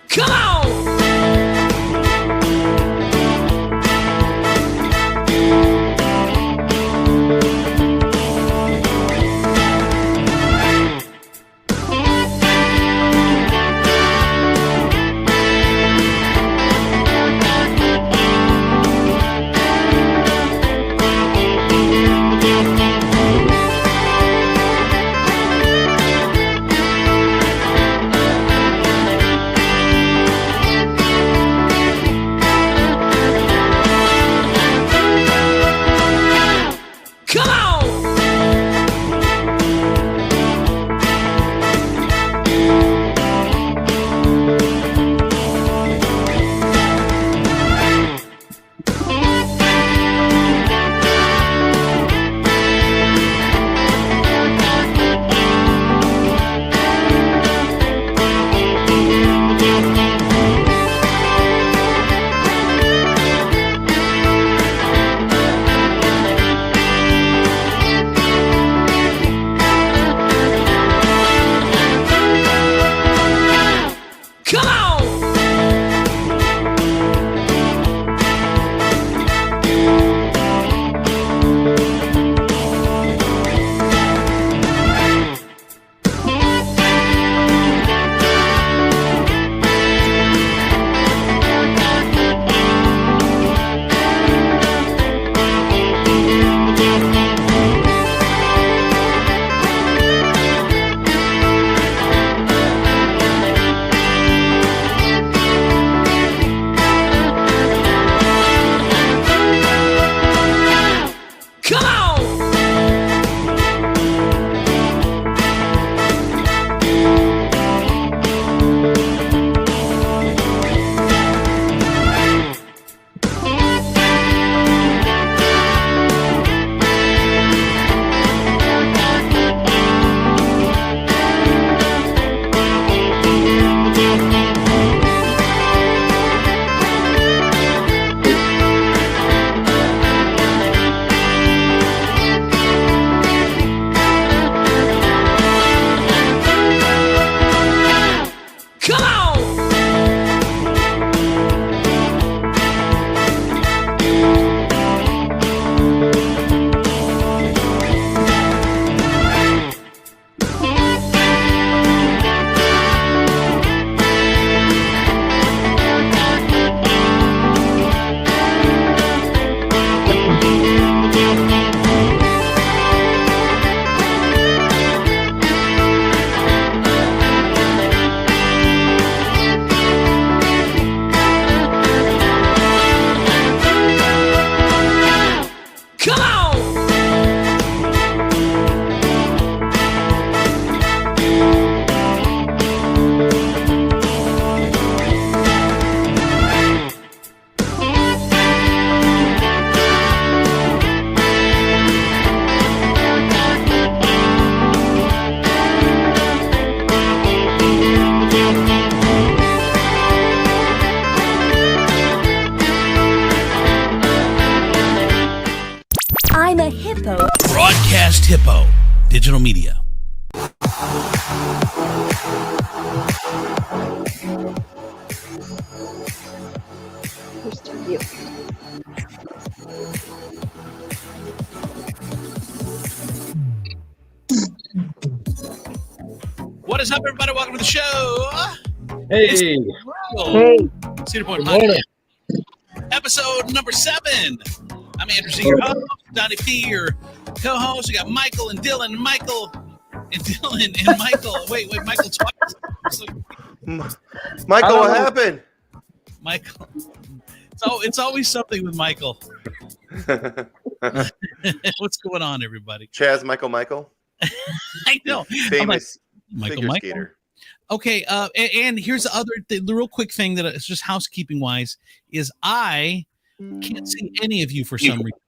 Come on! Broadcast Hippo Digital Media. What is up, everybody? Welcome to the show. Hey. Cedar Point Podcast. Episode number 7. I'm Andrew Z, your host. Donnie P, your co-host. We got Michael and Dylan. Michael and Dylan and Michael. Wait, Michael twice. Michael, what happened? Michael. So it's always something with Michael. What's going on, everybody? Chaz Michael. I know. Famous Michael figure skater. Okay, and here's the real quick thing that is just housekeeping wise is I can't see any of you for some reason.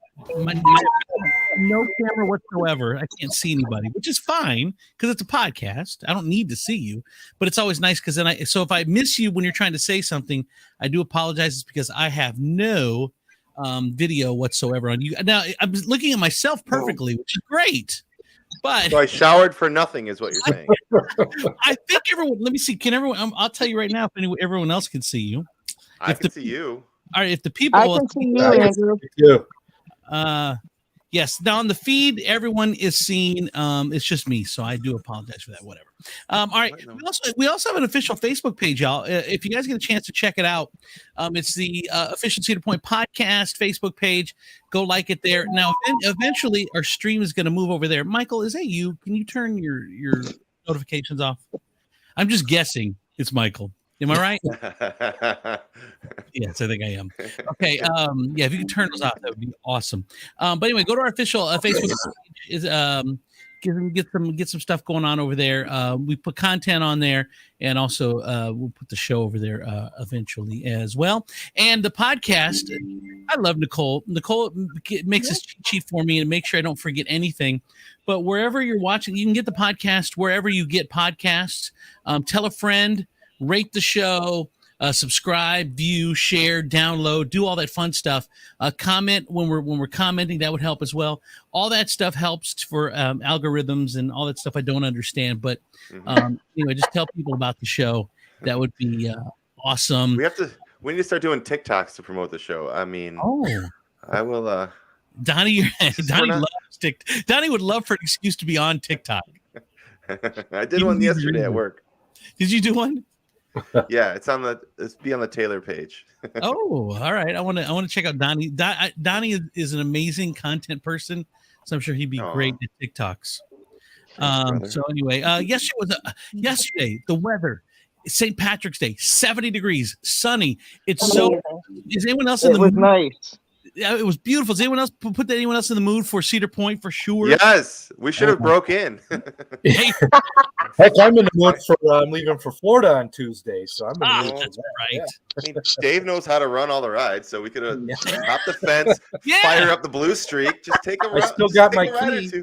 No camera whatsoever. I can't see anybody, which is fine because it's a podcast. I don't need to see you, but it's always nice because then so if I miss you when you're trying to say something, I do apologize. It's because I have no video whatsoever on you. Now I'm looking at myself perfectly, which is great. But So I showered for nothing, is what you're saying. I think everyone. Let me see. Can everyone? I'll tell you right now if everyone else can see you. I can see you. All right. If the people, I can see you, Andrew. yes. Now on the feed, everyone is seeing. It's just me, so I do apologize for that. Whatever. All right. We also have an official Facebook page, y'all. If you guys get a chance to check it out, it's the official Cedar Point Podcast Facebook page. Go like it there. Now, eventually, our stream is going to move over there. Michael, is that you? Can you turn your notifications off? I'm just guessing it's Michael. Am I right? Yes, I think I am. Okay. Yeah, if you can turn those off, that would be awesome. But anyway, go to our official Facebook page. Get some stuff going on over there. We put content on there, and also we'll put the show over there eventually as well. And the podcast, I love Nicole. Nicole makes this cheat sheet for me and make sure I don't forget anything. But wherever you're watching, you can get the podcast wherever you get podcasts. Tell a friend. Rate the show, subscribe, view, share, download, do all that fun stuff. Comment when we're commenting, that would help as well. All that stuff helps for algorithms and all that stuff I don't understand. But anyway, just tell people about the show. That would be awesome. We need to start doing TikToks to promote the show. I mean, I will. Donnie would love for an excuse to be on TikTok. I did one yesterday at work. Did you do one? Yeah, it's on the Taylor page. Oh, all right. I want to check out Donnie. Donnie is an amazing content person, so I'm sure he'd be great at TikToks. So anyway, yesterday the weather, St. Patrick's Day, 70 degrees, sunny. It's so. Is anyone else in the mood? Nice. Yeah, it was beautiful. Does anyone else put anyone else in the mood for Cedar Point for sure? Yes, we should have broke in. Heck, I'm in the mood for I'm leaving for Florida on Tuesday, so I'm in the mood. That's right. Yeah. I mean, Dave knows how to run all the rides, so we could have hopped the fence, fire up the blue streak, just take a ride. I still got my key.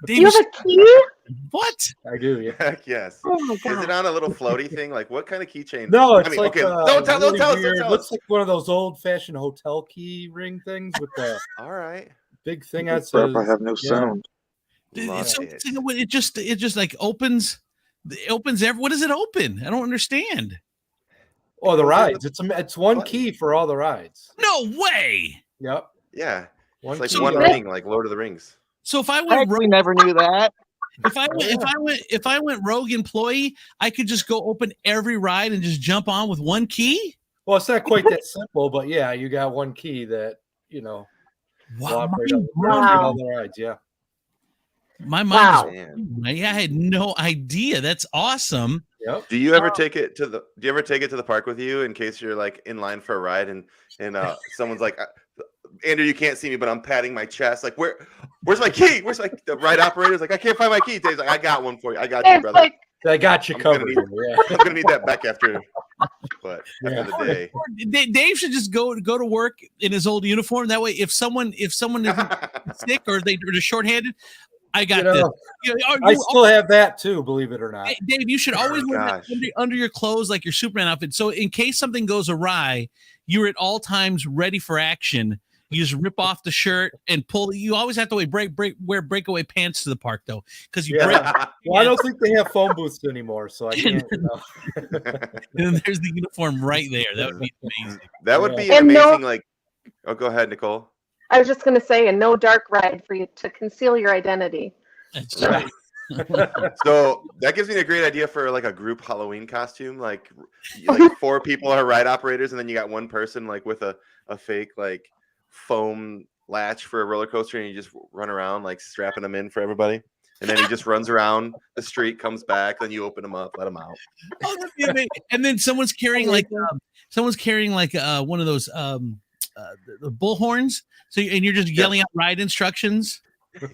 You have a key? What? I do, yeah. Heck yes. Oh my God. Is it on a little floaty thing? Like, what kind of keychain? No, it's like okay. Don't tell us. It looks like one of those old-fashioned hotel key ring things with the all right big thing that says. I have no sound. It just like opens. It opens every. What does it open? I don't understand. Oh, the rides. It's one key for all the rides. No way. Yep. Yeah. It's like key. one ring, like Lord of the Rings. So if I I went actually never knew that. if I went rogue employee, I could just go open every ride and just jump on with one key. Well, it's not quite that simple, but yeah, you got one key that will operate on all the rides. Yeah. My mind is, I had no idea. That's awesome. Yep. Do you ever take it to the park with you in case you're like in line for a ride and someone's like, Andrew, you can't see me, but I'm patting my chest. Like, where's my key? Where's the ride operator's like, I can't find my key. Dave's like, I got one for you. I got you, brother. I got you covered. I'm gonna need that back after the day. Dave should just go to work in his old uniform. That way, if someone isn't sick or they're shorthanded, I got this. I still have that too, believe it or not. Dave, you should always wear that under your clothes, like your Superman outfit. So in case something goes awry, you're at all times ready for action. You just rip off the shirt and pull. You always have to wear breakaway pants to the park though, because you break. Well, I don't think they have phone booths anymore, so I can't. And then there's the uniform right there. That would be amazing. That would be amazing. Go ahead, Nicole. I was just going to say, and no dark ride for you to conceal your identity. That's right. So that gives me a great idea for like a group Halloween costume. Like 4 people are ride operators, and then you got one person like with a fake like foam latch for a roller coaster, and you just run around like strapping them in for everybody. And then he just runs around the street, comes back, then you open them up, let them out. Oh, that'd be amazing. And then someone's carrying like one of those the bullhorns. So and you're just yelling out ride instructions.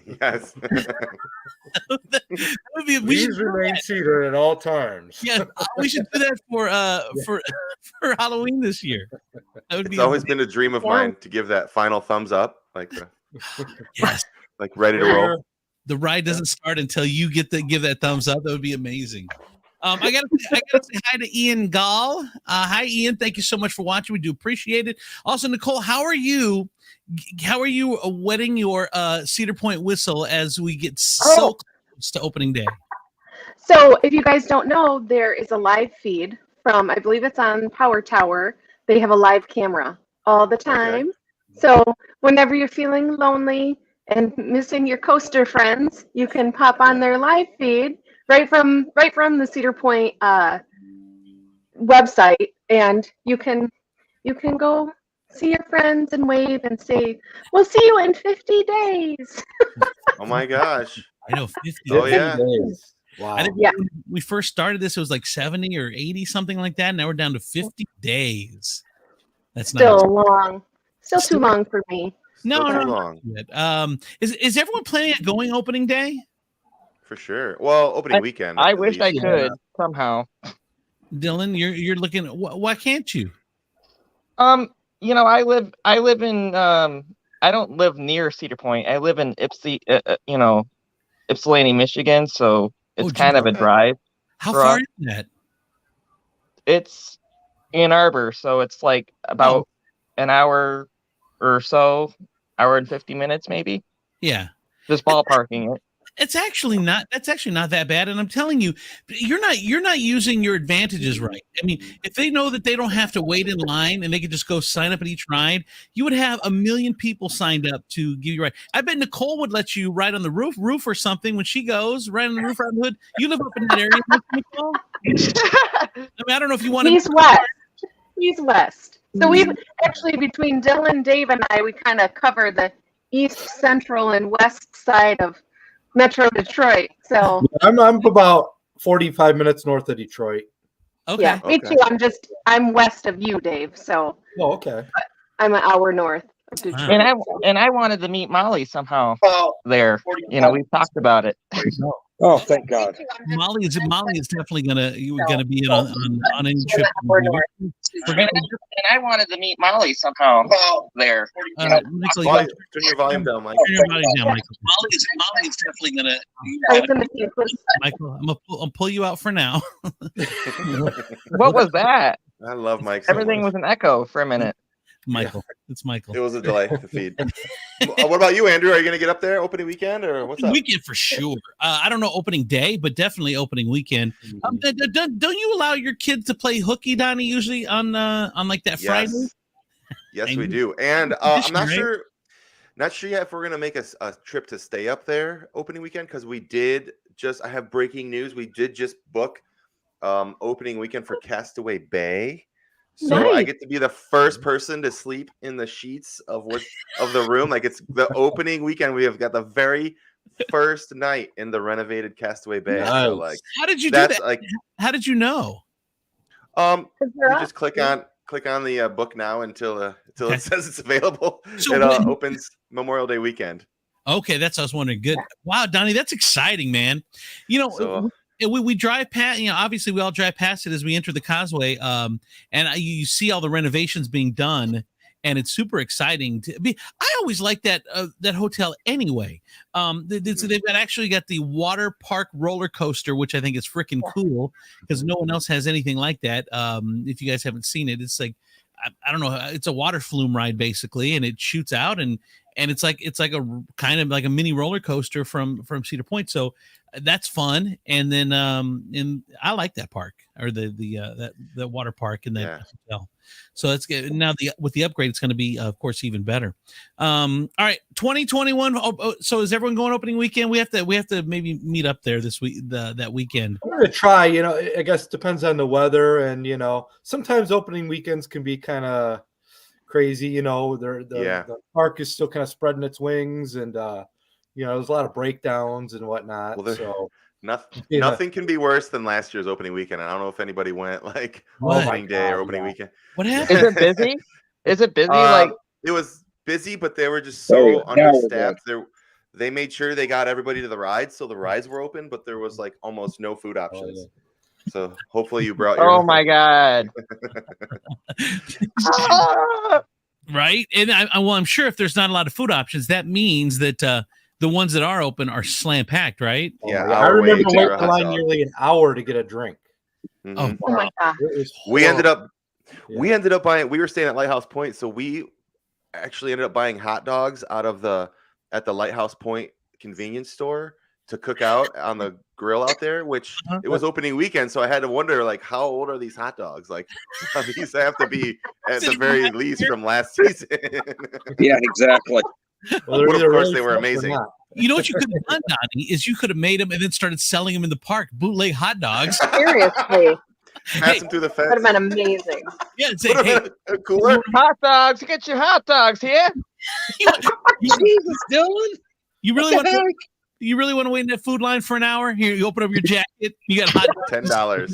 Yes. That would be. Please remain Cedar at all times. Yeah, we should do that for Halloween this year. That would be. It's always been a dream of mine to give that final thumbs up, like yes, like ready to roll. The ride doesn't start until you give that thumbs up. That would be amazing. I gotta say hi to Ian Gall. Hi, Ian. Thank you so much for watching. We do appreciate it. Also, Nicole, how are you how are you wetting your Cedar Point whistle as we get so close to opening day? So if you guys don't know, there is a live feed from, I believe it's on Power Tower. They have a live camera all the time. So whenever you're feeling lonely and missing your coaster friends, you can pop on their live feed right from the Cedar Point website, and you can go see your friends and wave and say, "We'll see you in 50 days." Oh my gosh. I know 50. Oh yeah. Days. Wow. I think when we first started this, it was like 70 or 80, something like that. Now we're down to 50 days. That's Still not long. Still too long for me. no, Still no, too not long. yet. Is everyone planning on going opening day? For sure. Well, opening weekend. I at wish I least. could somehow. Dylan, you're looking. Why can't you? I live in I don't live near Cedar Point. I live in Ypsilanti, Michigan, so it's kind of a drive. How for far us. is that? It's Ann Arbor, so it's like about an hour or so, hour and 50 minutes maybe. Yeah. Just ballparking it. That's actually not that bad. And I'm telling you, you're not using your advantages right. I mean, if they know that they don't have to wait in line and they could just go sign up at each ride, you would have 1 million people signed up to give you a ride. I bet Nicole would let you ride on the roof or something when she goes, right on the roof, right on the hood. You live up in that area, Nicole? I mean, I don't know if you want to. He's west. So we've actually, between Dylan, Dave, and I, we kind of cover the east, central, and west side of Metro Detroit. So I'm about 45 minutes north of Detroit. Okay. yeah, me too. I'm west of you, Dave. So Okay. I'm an hour north of Detroit. And I wanted to meet Molly somehow there. We've talked about it. Oh, thank God. Molly is definitely gonna be in on any trip. And I wanted to meet Molly somehow there. Michael, Turn your volume down, Mike. turn your volume down, Michael. Molly is definitely gonna. Michael, I'll pull you out for now. What was that? I love Mike. So Everything much. was an echo for a minute. Michael, it's Michael. It was a delay to feed. What about you, Andrew? Are you going to get up there opening weekend or what's up? Weekend for sure. I don't know opening day, but definitely opening weekend. Don't you allow your kids to play hooky, Donnie? Usually on like that Friday. Yes, we do. And I'm not sure yet if we're going to make a trip to stay up there opening weekend because we did I have breaking news. We did just book opening weekend for Castaway Bay. So Nice. I get to be the first person to sleep in the sheets of the room. Like it's the opening weekend. We have got the very first night in the renovated Castaway Bay. Nice. So like, How did you do that? Like, how did you know? You just click on the book now until it says it's available. So it opens Memorial Day weekend. Okay, that's what I was wondering. Good. Wow, Donnie, that's exciting, man. We drive past, obviously we all drive past it as we enter the causeway, and you see all the renovations being done, and it's super exciting. I always like that hotel anyway. So they've actually got the water park roller coaster, which I think is freaking cool because no one else has anything like that. If you guys haven't seen it, it's like I don't know, it's a water flume ride basically, and it shoots out and it's like a kind of like a mini roller coaster from Cedar Point. So that's fun. And then and I like that park or the water park in that hotel. So that's good. Now with the upgrade, it's going to be of course even better. All right, 2021. So is everyone going opening weekend? We have to maybe meet up there this week that weekend. I'm gonna try. I guess it depends on the weather, and sometimes opening weekends can be kind of crazy. The park is still kind of spreading its wings, and there's a lot of breakdowns and whatnot. Well, nothing can be worse than last year's opening weekend. I don't know if anybody went like opening day or opening weekend. What happened? Is it busy? Is it busy? It was busy, but they were just so understaffed. They made sure they got everybody to the rides, so the rides were open, but there was like almost no food options. So hopefully you brought your Oh my God. Right. And I'm sure if there's not a lot of food options, that means that the ones that are open are slam packed, right? Yeah. I remember waiting in line nearly an hour to get a drink. Mm-hmm. Oh my God. We ended up buying, we were staying at Lighthouse Point. So we actually ended up buying hot dogs at the Lighthouse Point convenience store to cook out on the grill out there, which it was opening weekend. So I had to wonder, like, how old are these hot dogs? Like, these have to be at the very least from last season. Yeah, exactly. Well, But of course they were amazing. You know what you could have done, Donnie, is you could have made them and then started selling them in the park, bootleg hot dogs. Seriously, Pass them through the fence. would have been amazing. Yeah, and say, Put 'em hey, in a cooler. Hot dogs. You get your hot dogs here. Jesus, Dylan. you really What want the to? heck? You really want to wait in that food line for an hour? Here, you open up your jacket. You got hot dogs. $10.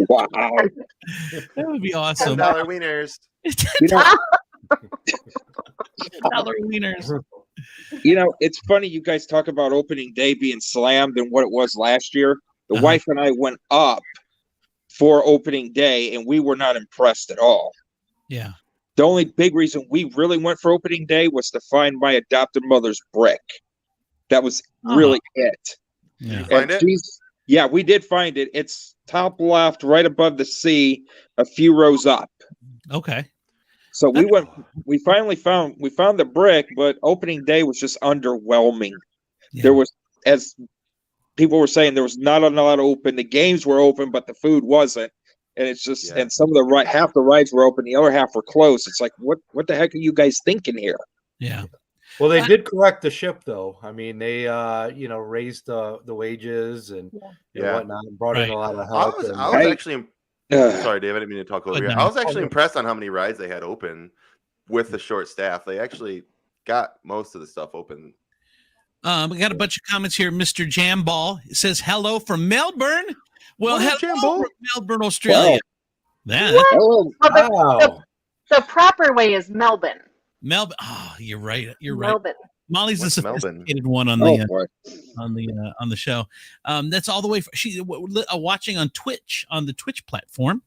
Wow. That would be awesome. $10 wieners. You know, $10 wieners. it's funny you guys talk about opening day being slammed and what it was last year. The Uh-huh. wife and I went up for opening day, and we were not impressed at all. Yeah. The only big reason we really went for opening day was to find my adopted mother's brick. That was really it. Yeah. Find it? Yeah, we did find it. It's top left, right above the sea, a few rows up. Okay. So we finally found the brick, but opening day was just underwhelming. Yeah. There was, as people were saying, there was not a lot open. The games were open, but the food wasn't. And it's just, and some of the half the rides were open, the other half were closed. It's like, what the heck are you guys thinking here? Yeah. Well, they did correct the ship, though. I mean, they raised the wages and whatnot, and brought in a lot of help. I was actually sorry, Dave, I didn't mean to talk over you. I was actually impressed on how many rides they had open with the short staff. They actually got most of the stuff open. We got a bunch of comments here. Mr. Jamball says hello from Melbourne. Well, hello from Melbourne, Australia. Oh, wow. The proper way is Melbourne. Melbourne. Oh, you're right. You're right. Melbourne. Molly's the What's sophisticated one on oh, the boy. on the show. That's all the way. She's watching on Twitch, on the Twitch platform.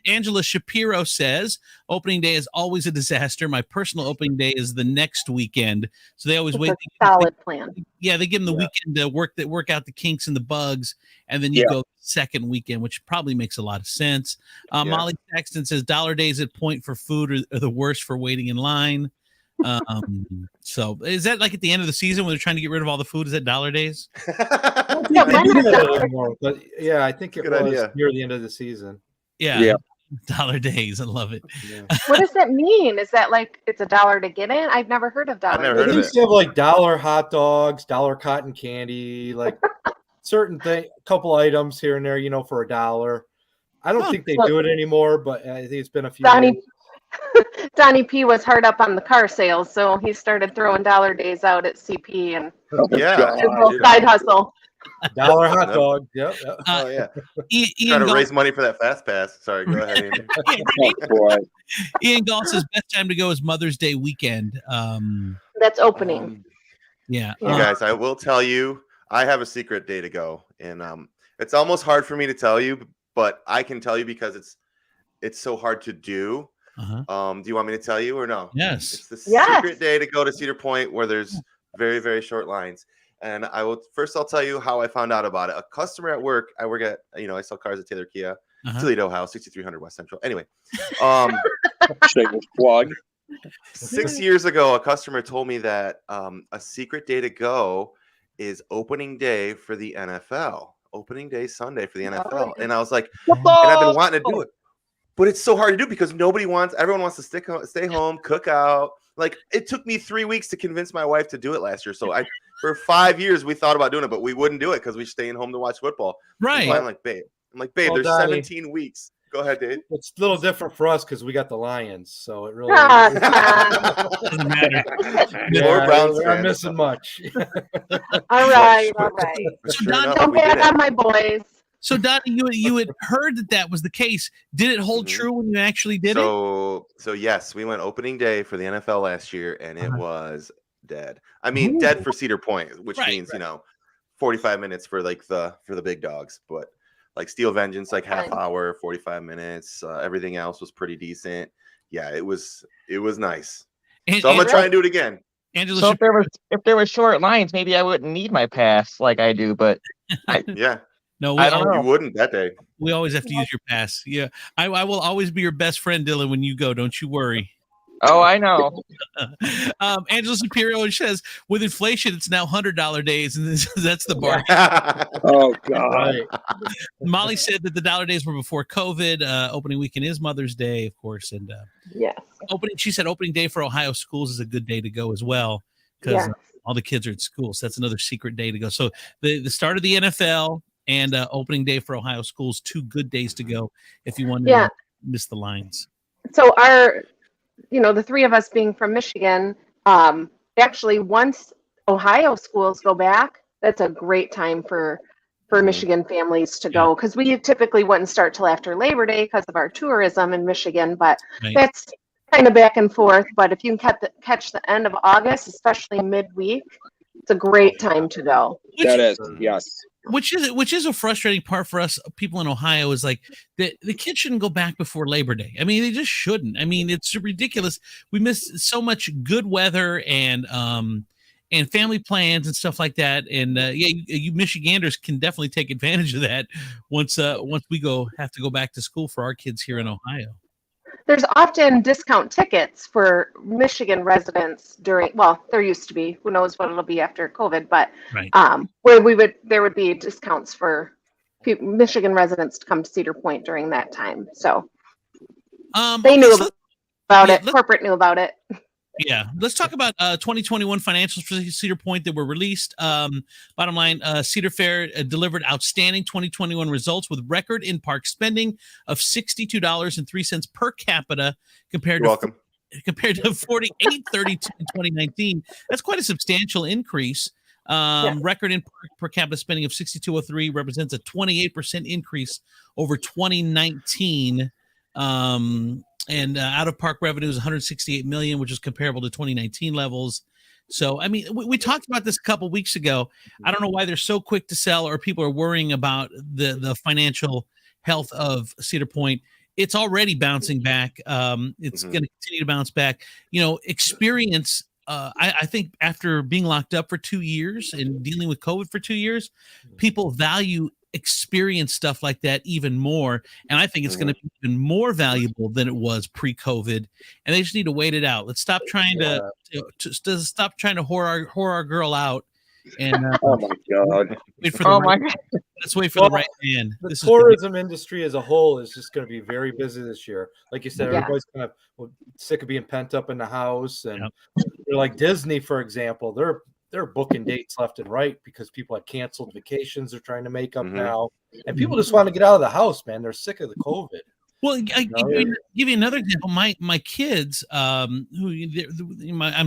Angela Shapiro says opening day is always a disaster. My personal opening day is the next weekend, so they always It's wait. a solid plan. Yeah, they give them the weekend to work out the kinks and the bugs, and then you go second weekend, which probably makes a lot of sense. Molly Saxton says dollar days at Point for food are the worst for waiting in line. So is that like at the end of the season when they're trying to get rid of all the food? Is that dollar days? Yeah, why They do not that dollar? anymore, but I think it Good was idea. near the end of the season. Yeah. Dollar days. I love it. Yeah. What does that mean? Is that like it's $1 to get in? I've never heard of dollar. I've never They heard of used to have like dollar hot dogs, dollar cotton candy, like certain thing, couple items here and there, for $1. I don't think they do it anymore, but I think it's been a few years. Donnie P was hard up on the car sales, so he started throwing dollar days out at CP and his little side hustle. Dollar hot dog. Yep. Oh yeah. Ian Trying to raise money for that fast pass. Sorry, go ahead, Andy. Oh, boy. Ian Gall says best time to go is Mother's Day weekend. That's opening. Yeah. You guys, I will tell you, I have a secret day to go, and it's almost hard for me to tell you, but I can tell you because it's so hard to do. Do you want me to tell you or no? Yes. It's the secret day to go to Cedar Point where there's very, very short lines. And I'll tell you how I found out about it. A customer at work, I work at, I sell cars at Taylor Kia, Toledo House, 6300 West Central. Anyway, shameless plug. 6 years ago, a customer told me that a secret day to go is opening day for the NFL. Opening day Sunday for the NFL. And I was like, and I've been wanting to do it. But it's so hard to do because everyone wants to stay home, cook out. Like, it took me 3 weeks to convince my wife to do it last year. So for 5 years, we thought about doing it, but we wouldn't do it because we're staying home to watch football. Right. I'm like, babe, Well, there's Donnie, 17 weeks. Go ahead, Dave. It's a little different for us because we got the Lions, so it really Doesn't matter. Or Browns we're not fans. missing much. All right. So Don, Don't bag on my boys. So Donnie, you had heard that was the case. Did it hold true when you actually did it? So yes, we went opening day for the NFL last year, and it was dead. I mean, dead for Cedar Point, which means 45 minutes for the big dogs, but like Steel Vengeance, like half hour, 45 minutes. Everything else was pretty decent. Yeah, it was nice. So I'm gonna try and do it again. Angela, so if there was short lines, maybe I wouldn't need my pass like I do, but No, No, I don't know. You wouldn't that day. we always have to use your pass. Yeah, I will always be your best friend, Dylan, when you go. Don't you worry. Oh, I know. Angela Superior says, with inflation, it's now $100 days, and that's the bar. Oh God. Right. Molly said that the dollar days were before COVID. Opening weekend is Mother's Day, of course, and Yes. She said opening day for Ohio schools is a good day to go as well because Yes. all the kids are at school. So that's another secret day to go. So the start of the NFL and opening day for Ohio schools, 2 good days to go if you want to miss the lines. So the 3 of us being from Michigan, actually once Ohio schools go back, that's a great time for Michigan families to go, because we typically wouldn't start till after Labor Day because of our tourism in Michigan, but that's kind of back and forth. But if you can catch the end of August, especially midweek, it's a great time to go. That is, yes. Which is a frustrating part for us people in Ohio is like the kids shouldn't go back before Labor Day. I mean, they just shouldn't. I mean, it's ridiculous. We miss so much good weather and family plans and stuff like that. And you Michiganders can definitely take advantage of that once we have to go back to school for our kids here in Ohio. There's often discount tickets for Michigan residents there used to be, who knows what it'll be after COVID, but where there would be discounts for Michigan residents to come to Cedar Point during that time. So they knew about it. Corporate knew about it. Yeah, let's talk about 2021 financials for Cedar Point that were released. Bottom line, Cedar Fair delivered outstanding 2021 results with record in-park spending of $62.03 per capita compared to $48.32 in 2019. That's quite a substantial increase. Record in-park per capita spending of $62.03 represents a 28% increase over 2019. And out-of-park revenue is $168 million, which is comparable to 2019 levels. So, I mean, we talked about this a couple weeks ago. I don't know why they're so quick to sell, or people are worrying about the financial health of Cedar Point. It's already bouncing back. It's going to continue to bounce back. Experience. I think after being locked up for 2 years and dealing with COVID for 2 years, people value experience stuff like that even more, and I think it's going to be even more valuable than it was pre-COVID. And they just need to wait it out. Let's stop trying to stop trying to whore our girl out. And oh my God! Wait for the let's wait for the right man. The tourism industry as a whole is just going to be very busy this year. Like you said, everybody's kind of sick of being pent up in the house, and they're like Disney, for example. They're booking dates left and right because people had canceled vacations they're trying to make up now. And people just want to get out of the house, man. They're sick of the COVID. Well, give you another example. My kids, I'm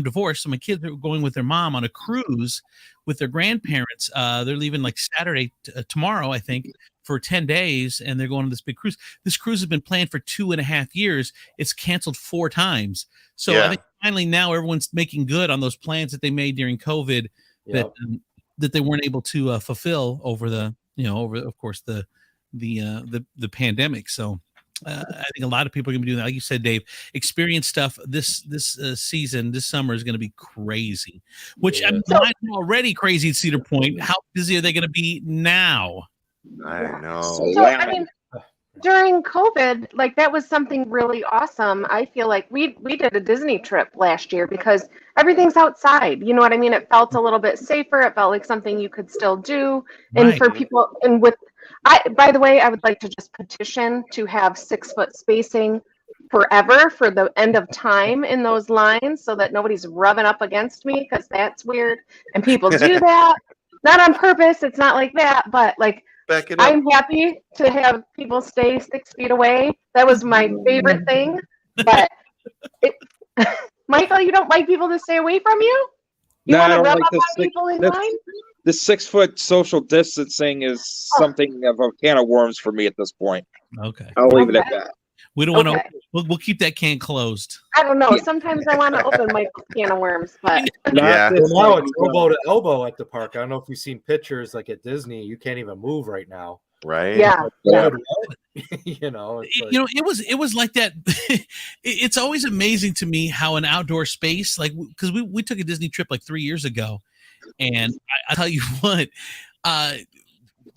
divorced, so my kids are going with their mom on a cruise with their grandparents. They're leaving like Saturday tomorrow, I think, for 10 days, and they're going on this big cruise. This cruise has been planned for 2.5 years. It's canceled 4 times. So I think finally now everyone's making good on those plans that they made during COVID that they weren't able to fulfill over the of course the pandemic. So I think a lot of people are going to be doing that. Like you said, Dave, experience stuff this season, this summer is going to be crazy, which I'm already crazy at Cedar Point. How busy are they going to be now? I know. So, I mean, during COVID, like that was something really awesome. I feel like we did a Disney trip last year because everything's outside. You know what I mean? It felt a little bit safer. It felt like something you could still do. And for people, and by the way, I would like to just petition to have 6-foot spacing forever for the end of time in those lines so that nobody's rubbing up against me, because that's weird. And people do that. Not on purpose. It's not like that, but like, I'm happy to have people stay 6 feet away. That was my favorite thing. But Michael, you don't like people to stay away from you? You want to rub up on people in line? The 6-foot social distancing is something of a can of worms for me at this point. Okay. I'll leave it at that. We don't want to. We'll keep that can closed. I don't know. Sometimes I want to open my can of worms, but now it's elbow to elbow at the park. I don't know if you've seen pictures like at Disney. You can't even move right now. Right. Yeah. It was like that. It's always amazing to me how an outdoor space, like, because we took a Disney trip like 3 years ago, and I tell you what,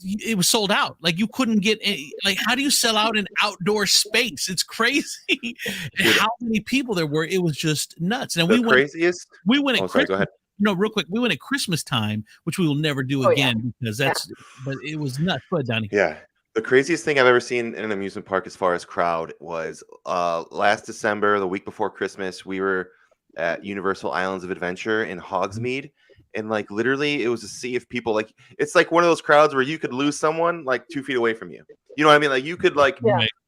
it was sold out. Like you couldn't get any, like, how do you sell out an outdoor space? It's crazy how many people there were. It was just nuts. And we went at sorry, go ahead. No, real quick. We went at Christmas time, which we will never do again because but it was nuts. Go ahead, Donnie. Yeah. The craziest thing I've ever seen in an amusement park as far as crowd was last December, the week before Christmas, we were at Universal Islands of Adventure in Hogsmeade. And like literally it was a sea of people. Like it's like one of those crowds where you could lose someone like 2 feet away from you. You know what I mean? Like you could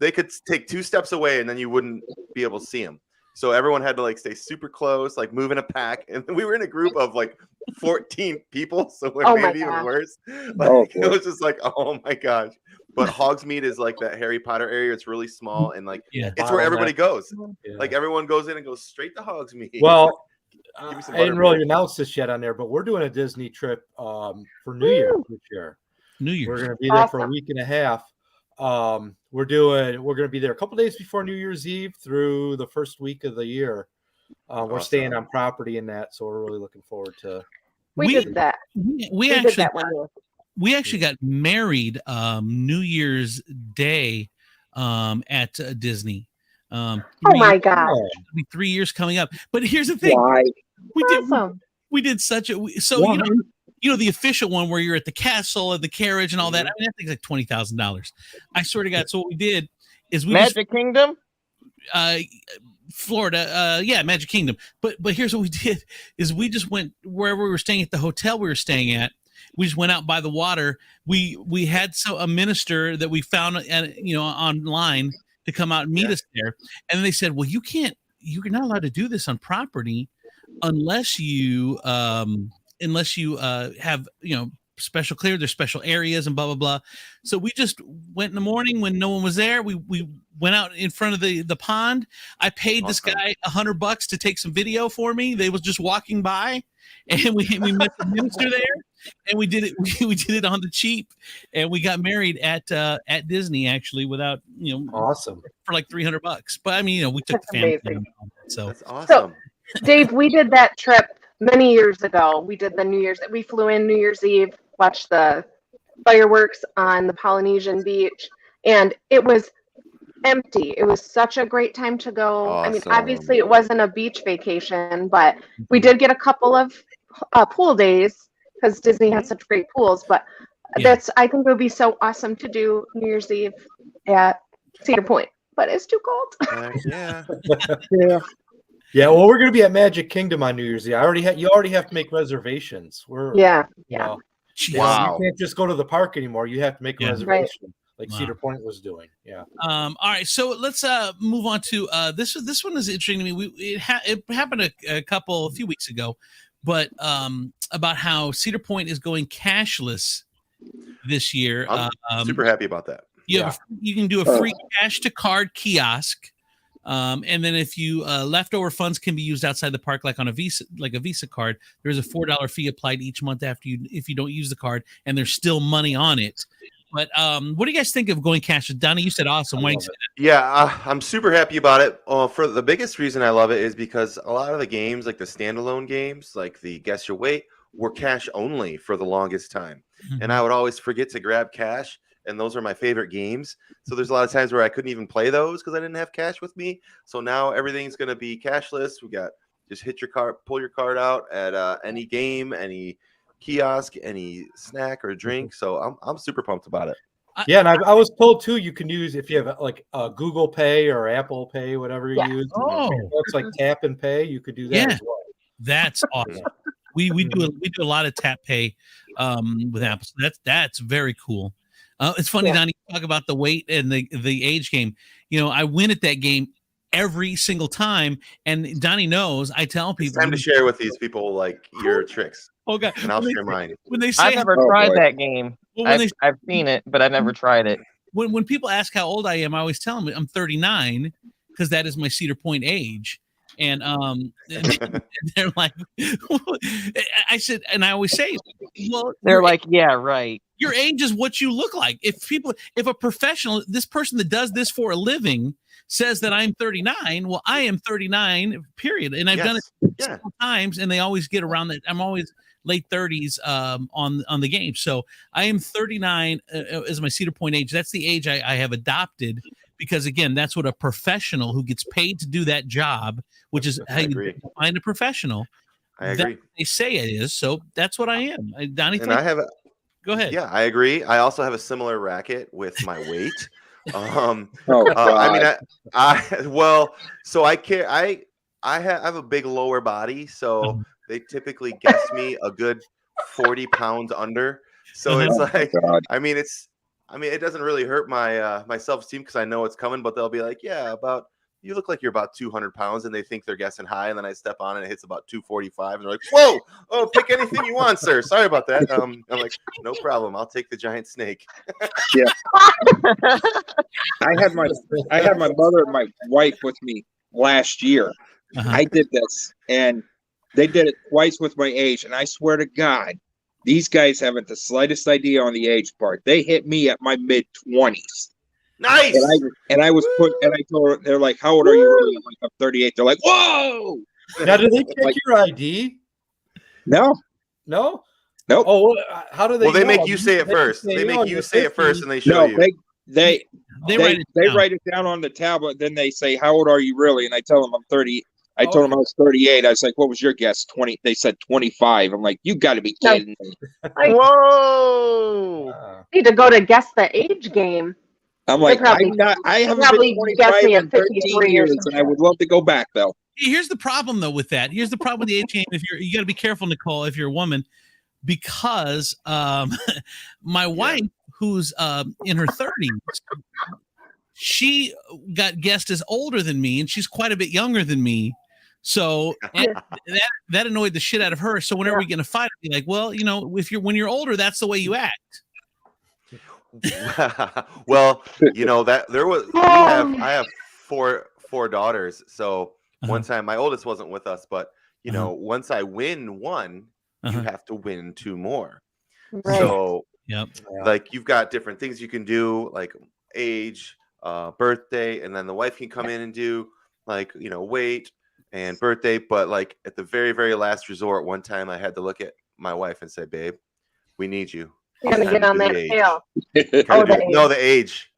they could take 2 steps away and then you wouldn't be able to see them. So everyone had to like stay super close, like move in a pack. And we were in a group of like 14 people. So it made it even worse. Like, it was just like, oh my gosh. But Hogsmeade is like that Harry Potter area. It's really small. And like, it's where everybody goes. Yeah. Like everyone goes in and goes straight to Hogsmeade. Well, I didn't really announce this yet on there, but we're doing a Disney trip for New Year this year. New Year. We're going to be there for a week and a half. We're going to be there a couple days before New Year's Eve through the first week of the year. We're staying on property in that, so we're really looking forward to. We did that. We actually got married New Year's Day at Disney. My God! 3 years coming up. But here's the thing: we did such a you know the official one where you're at the castle and the carriage and all that. I mean, that thing's like $20,000. I swear to God. So what we did is we Magic Kingdom, Florida, Magic Kingdom. But here's what we did: is we just went wherever we were staying at the hotel we were staying at. We just went out by the water. We had a minister that we found online to come out and meet us there, and they said, "Well, you're not allowed to do this on property unless you have special clear. There's special areas and blah blah blah." So we just went in the morning when no one was there. We went out in front of the pond. I paid this guy $100 to take some video for me. They was just walking by, and we met the minister there. And we did it. We did it on the cheap, and we got married at Disney actually without awesome for like $300. But I mean, we took the family. So that's awesome. So, Dave, we did that trip many years ago. We did the New Year's. We flew in New Year's Eve, watched the fireworks on the Polynesian beach, and it was empty. It was such a great time to go. Awesome. I mean, obviously it wasn't a beach vacation, but we did get a couple of pool days. Because Disney has such great pools, but I think it would be so awesome to do New Year's Eve at Cedar Point, but it's too cold. Yeah. Well, we're going to be at Magic Kingdom on New Year's Eve. You already have to make reservations. Wow. You can't just go to the park anymore. You have to make a reservation, like Cedar Point was doing. Yeah. All right, so let's move on to this. This one is interesting to me. It happened a few weeks ago. But about how Cedar Point is going cashless this year. I'm super happy about that. You can do a free cash to card kiosk, and then if you leftover funds can be used outside the park, like on a Visa card. There's a $4 fee applied each month if you don't use the card, and there's still money on it. But what do you guys think of going cashless? Donnie, you said awesome. Why do you say that? Yeah, I'm super happy about it. For the biggest reason I love it is because a lot of the games, like the standalone games, like the Guess Your Weight, were cash only for the longest time. And I would always forget to grab cash, and those are my favorite games. So there's a lot of times where I couldn't even play those because I didn't have cash with me. So now everything's going to be cashless. We got just hit your card, pull your card out at any game, any kiosk, any snack or drink. So I'm super pumped about it. And I was told too, you can use, if you have like Google Pay or Apple Pay, whatever you use. It's like tap and pay. You could do that as well. That's awesome. We do a lot of tap pay with Apple. So that's very cool. It's funny, Donnie, you talk about the weight and the age game. I win at that game every single time, and Donnie knows. I tell people, it's time to share with these people like your tricks. Oh God! And I'll share mine. When they say, I've never tried that game. I've seen it, but I've never tried it. When people ask how old I am, I always tell them I'm 39 because that is my Cedar Point age. And they're like, I said, and I always say, well, they're like, yeah, right. your age is what you look like. If a professional, this person that does this for a living says that I'm 39, well, I am 39, period. And I've done it several times, and they always get around that. I'm always late 30s on the game. So I am 39 as my Cedar Point age. That's the age I have adopted, because again, that's what a professional who gets paid to do that job, which is how you find a professional. I agree. They say it is. So that's what I am. Donnie, and I have a, go ahead. Yeah, I agree. I also have a similar racket with my weight. I mean, so I have a big lower body, so they typically guess me a good 40 pounds under. So it's like, I mean, it doesn't really hurt my my self-esteem because I know it's coming, but they'll be like, yeah, you look like you're about 200 pounds, and they think they're guessing high, and then I step on and it hits about 245, and they're like, whoa, oh, pick anything you want, sir. Sorry about that. I'm like, no problem. I'll take the giant snake. Yeah. I had my mother and my wife with me last year. I did this, and they did it twice with my age, and I swear to God, these guys haven't the slightest idea on the age part. They hit me at my mid-20s. Nice. And I was put, and I told her, they're like, how old are you really? I'm like, I'm 38. They're like, whoa. Now, do they check your ID? No. No? Nope. Oh, how do they? Well, they know? make you say it first. They make you say it first, and they show you. They write it down on the tablet. Then they say, how old are you really? And I tell them I'm 30. I told them I was 38. I was like, what was your guess? 20. They said 25. I'm like, you got to be kidding me. Whoa. Need to go to guess the age game. I'm like, I haven't been 25 in 13 years, and I would love to go back, though. Here's the problem, though, with that. Here's the problem with the age game. You got to be careful, Nicole, if you're a woman, because my wife, who's in her 30s, she got guessed as older than me, and she's quite a bit younger than me. So that annoyed the shit out of her. So whenever we get in a fight, I'd be like, well, when you're older, that's the way you act. Well, that there was I have four daughters. So one time my oldest wasn't with us, but once I win one, you have to win two more. Right. So like you've got different things you can do, like age, birthday, and then the wife can come in and do like weight and birthday. But like at the very, very last resort, one time I had to look at my wife and say, babe, we need you. You're gonna get on that scale. The age.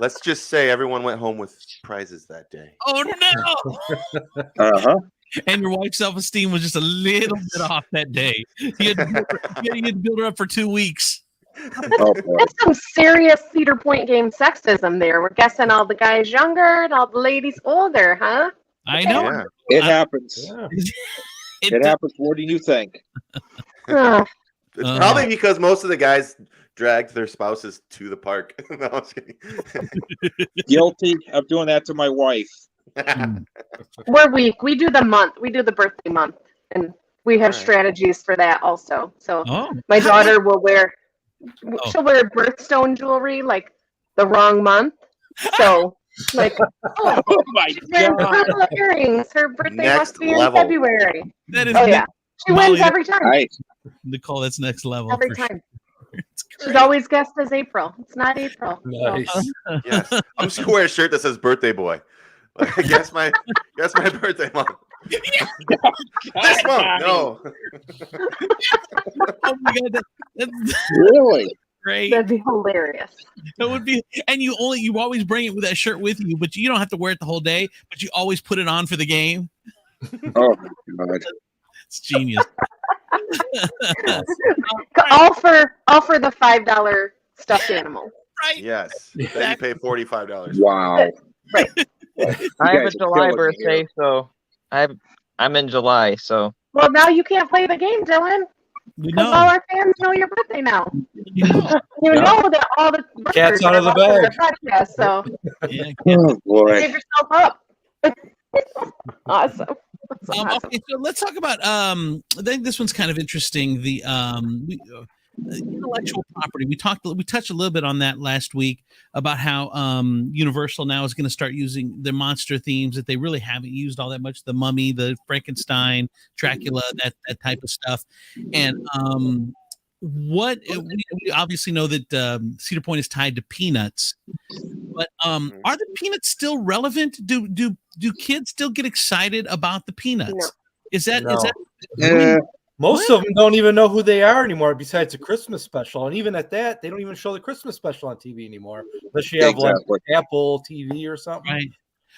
Let's just say everyone went home with prizes that day. Oh no! And your wife's self-esteem was just a little bit off that day. You had to build her up for 2 weeks. That's some serious Cedar Point game sexism there. We're guessing all the guys younger and all the ladies older, huh? I know. Yeah. It happens. Yeah. It happens more than you think. It's probably because most of the guys dragged their spouses to the park. No, I was kidding. Guilty of doing that to my wife. We're weak. We do the month. We do the birthday month, and we have strategies for that also. So my daughter will she'll wear birthstone jewelry like the wrong month. So like, oh my God, earrings. Her birthday must be in February. That is she wins every time. Right. Nicole, that's next level. Every time. She's always guessed as April. It's not April. Nice. Yes. I'm just gonna wear a shirt that says birthday boy. Like, guess my birthday month. This month, no. Oh my God, that's really great. That'd be hilarious. That would be, and you always bring it with that shirt with you, but you don't have to wear it the whole day. But you always put it on for the game. Oh my God. It's genius. All for the $5 stuffed animal. Right. Yes. Then you pay $45. Wow. Right. I have a July birthday, so I'm in July. So. Well, now you can't play the game, Dylan. Because all our fans know your birthday now. You know that all the cat's out of the bag. Podcast, so oh boy. save yourself up. Awesome. Okay, so let's talk about I think this one's kind of interesting. The intellectual property. We touched a little bit on that last week about how Universal now is going to start using the monster themes that they really haven't used all that much. The Mummy, the Frankenstein, Dracula, that type of stuff. And we obviously know that Cedar Point is tied to peanuts, but are the peanuts still relevant? Do kids still get excited about the peanuts? No. Is that Most of them don't even know who they are anymore, besides the Christmas special. And even at that, they don't even show the Christmas special on TV anymore, unless you have like Apple TV or something. Right.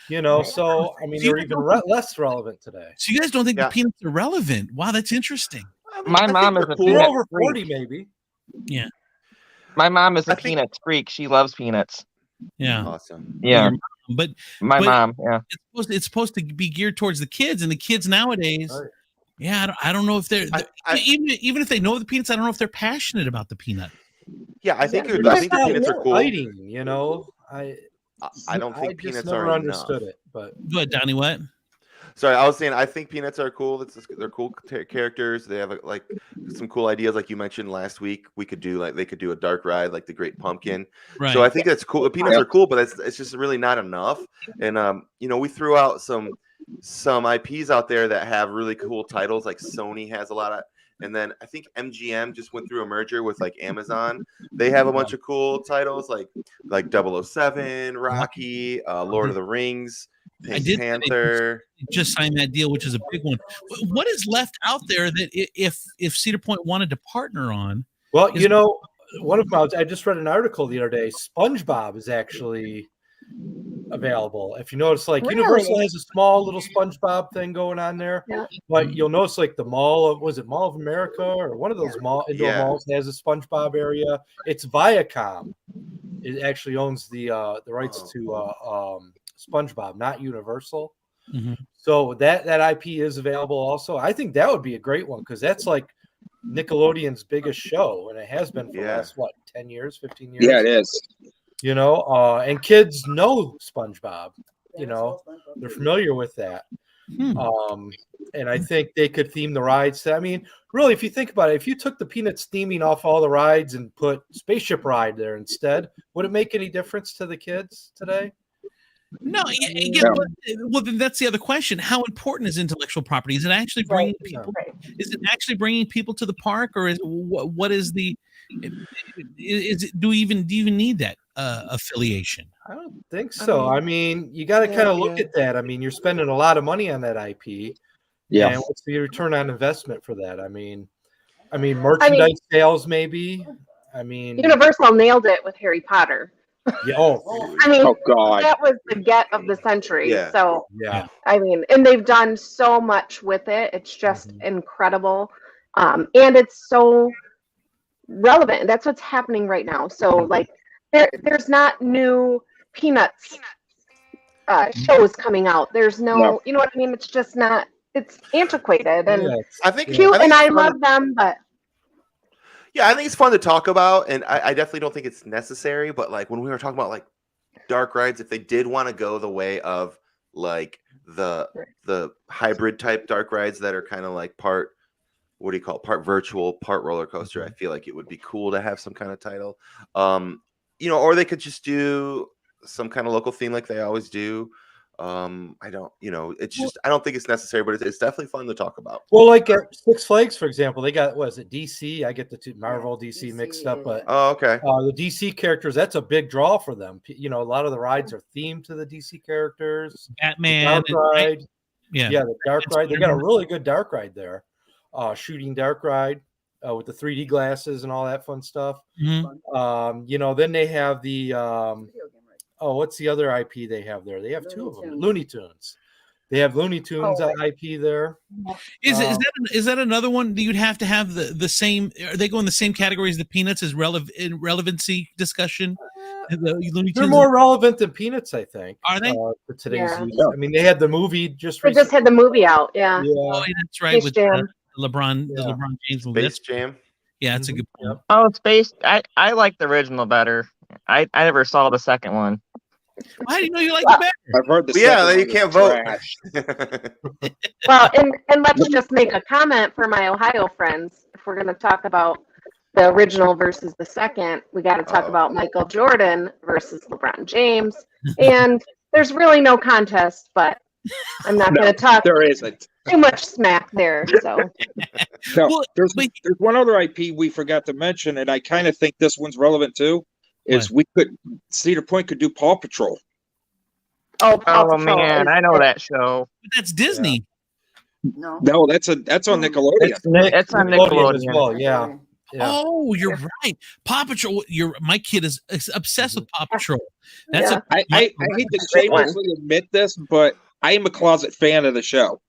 You know, so I mean, they're even less relevant today. So you guys don't think the peanuts are relevant? Wow, that's interesting. My mom is a We're peanut over freak. 40, maybe. Yeah. My mom is a peanuts freak. She loves peanuts. Yeah. Awesome. Yeah. But my mom, yeah. It's supposed to be geared towards the kids, and the kids nowadays. Right. Yeah, I don't know if they're even if they know the peanuts, I don't know if they're passionate about the peanut. Yeah, I think They're the just peanuts are cool. Fighting, you know, I don't think peanuts never are understood enough. it. But go ahead, Donnie. What? Sorry, I was saying I think peanuts are cool. They're cool characters. They have like some cool ideas, like you mentioned last week. They could do a dark ride, like the Great Pumpkin. Right. So I think that's cool. The peanuts are cool, but it's just really not enough. And you know, we threw out some IPs out there that have really cool titles. Like Sony has a lot of, and then I think MGM just went through a merger with like Amazon. They have a bunch of cool titles like 007, Rocky, Lord of the Rings. Pink Panther just signed that deal, which is a big one. What is left out there that if Cedar Point wanted to partner on? Well, you know, one of them, I just read an article the other day. SpongeBob is actually available. If you notice, like Universal has a small little SpongeBob thing going on there, but you'll notice like the Mall of America or one of those indoor malls has a SpongeBob area. It's Viacom. It actually owns the rights to SpongeBob, not Universal. Mm-hmm. So that IP is available also. I think that would be a great one because that's like Nickelodeon's biggest show, and it has been for the last 10 years, 15 years. Yeah, it is. You know, and kids know SpongeBob. You know, they're familiar with that. And I think they could theme the rides. I mean, really, if you think about it, if you took the Peanuts theming off all the rides and put Spaceship Ride there instead, would it make any difference to the kids today? No, well, then that's the other question. How important is intellectual property? Is it actually bringing people? Is it actually bringing people to the park, or is what is the? Is it? Do you even need that affiliation? I don't think so. I mean, you got to kind of look at that. I mean, you're spending a lot of money on that IP. Yeah. And what's the return on investment for that? I mean, merchandise sales maybe. I mean, Universal nailed it with Harry Potter. Yeah. I mean, God, that was the get of the century. Yeah. So, yeah. I mean, and they've done so much with it. It's just incredible. And it's so relevant. That's what's happening right now. So, like, there's not new Peanuts shows coming out. There's no, you know what I mean? It's just not, it's antiquated and I think cute, and I love them, but. Yeah, I think it's fun to talk about, and I definitely don't think it's necessary. But like when we were talking about like dark rides, if they did want to go the way of like the hybrid type dark rides that are kind of like part virtual, part roller coaster, I feel like it would be cool to have some kind of title. You know, or they could just do some kind of local theme like they always do. I don't, you know, it's just, I don't think it's necessary, but it's definitely fun to talk about. Well, like at Six Flags, for example, they got, what is it, DC? I get the two Marvel, DC mixed up, but okay. The DC characters, that's a big draw for them. You know, a lot of the rides are themed to the DC characters. Batman, the dark ride. Yeah, the dark ride. They got a really good dark ride there. Shooting dark ride with the 3D glasses and all that fun stuff. Mm-hmm. You know, then they have the what's the other IP they have there? They have two of them. Looney Tunes. They have Looney Tunes IP there. Is that another one that you'd have to have the same? Are they go in the same category as the Peanuts as relevancy discussion? They're more relevant than Peanuts, I think. Are they for today's use? I mean, they had the movie just. They just had the movie out. Yeah. Oh, that's right. With LeBron, Yeah. the LeBron James movie. Space Jam. Yeah, that's a good point. Oh, Space. I like the original better. I never saw the second one. Why do you know you like it better? I've heard the Yeah, you can't vote. Well, and let's just make a comment for my Ohio friends. If we're going to talk about the original versus the second, we got to talk about Michael Jordan versus LeBron James. And there's really no contest, but I'm not going to talk. There isn't. too much smack there. So Now, Well, there's but- one other IP we forgot to mention, and I kind of think this one's relevant too. Is Cedar Point could do Paw Patrol. Paw Patrol man, is I know it. that show. That's Disney. No. No, that's on Nickelodeon. It's on Nickelodeon. as well. Yeah. Oh, you're right. Paw Patrol. My kid is obsessed with Paw Patrol. That's Yeah. I hate to shamelessly admit this, but I am a closet fan of the show.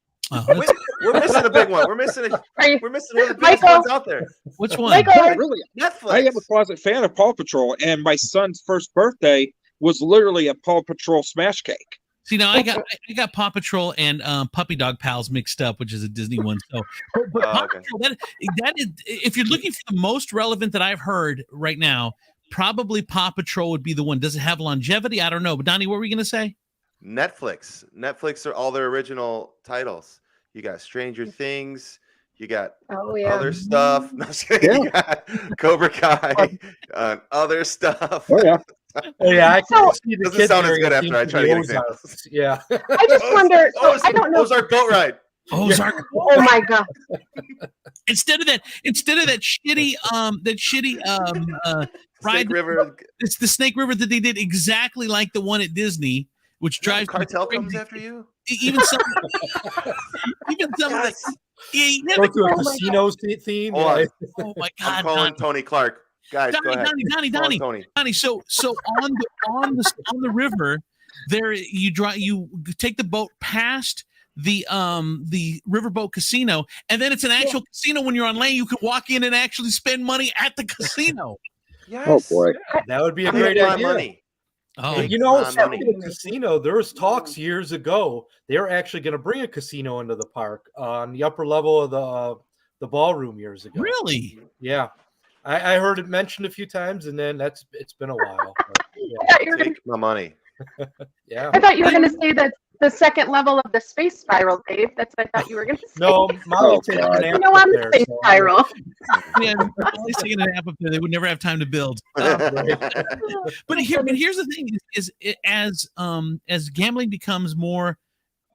We're missing a big one. We're missing Are you, one of the biggest Michael? ones out there. which one? Michael? Really, Netflix. I am a closet fan of Paw Patrol, and my son's first birthday was literally a Paw Patrol smash cake. See, now I got Paw Patrol and Puppy Dog Pals mixed up, which is a Disney one. So, but Paw okay. Patrol, that is, if you're looking for the most relevant that I've heard right now, probably Paw Patrol would be the one. Does it have longevity? I don't know. But Donnie, what were you going to say? Netflix are all their original titles. You got Stranger Things. You got other stuff. No, you got Cobra Kai. Other stuff. Oh yeah. Oh yeah, I can see the Doesn't kids sound as area good after I seems try to get Ozark. examples. Yeah. I just wonder. So I don't know. Ozark Boat Ride. Ozark. Oh my god! Instead of that shitty ride, Snake River. it's the Snake River that they did exactly like the one at Disney, which drives Cartel me comes crazy. after you. Even some Yes. Go to a casino theme. Hold on. oh my I'm god, calling Tony Clark. Guys, go ahead. Donnie, Calling Tony. So on the river, there you take the boat past the riverboat casino, and then it's an actual casino. When you're on land, you can walk in and actually spend money at the casino. Yes. Oh boy. That would be a Give great my idea. money. Oh, You know, Come on, speaking of casino, there was talks years ago. They were actually going to bring a casino into the park on the upper level of the ballroom years ago. really? Yeah, I heard it mentioned a few times, and then it's been a while. But, Take my money. yeah. I thought you were going to say that the second level of the space spiral, Dave. That's what I thought you were going to say. No, Molly taking God. an nap You know, I'm up the there, space so- spiral. Yeah, always taking a nap up there. They would never have time to build. But here's the thing: is as gambling becomes more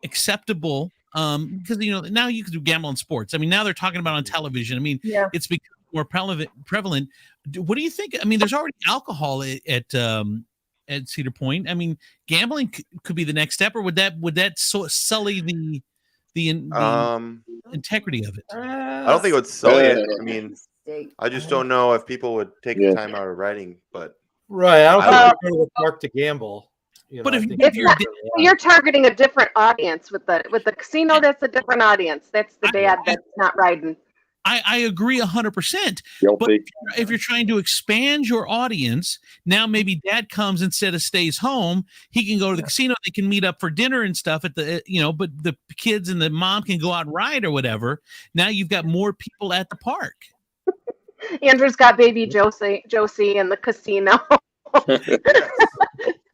acceptable, because now you can do gamble in sports. I mean, now they're talking about on television. I mean, Yeah. it's become more prevalent. What do you think? I mean, there's already alcohol at Cedar Point. I mean, gambling could be the next step, or would that sully the integrity of it? I don't think it would sully it. I mean, I just don't know if people would take the time out of writing. But Right, I don't I think we're going to the park to gamble. But I if- think if we're you're- gonna- You're targeting a different audience with the casino. That's a different audience. That's the dad that's not riding. I agree 100%. But if you're trying to expand your audience, now maybe dad comes instead of stays home. He can go to the casino. They can meet up for dinner and stuff at the, but the kids and the mom can go out and ride or whatever. Now you've got more people at the park. Andrew's got baby Josie in the casino.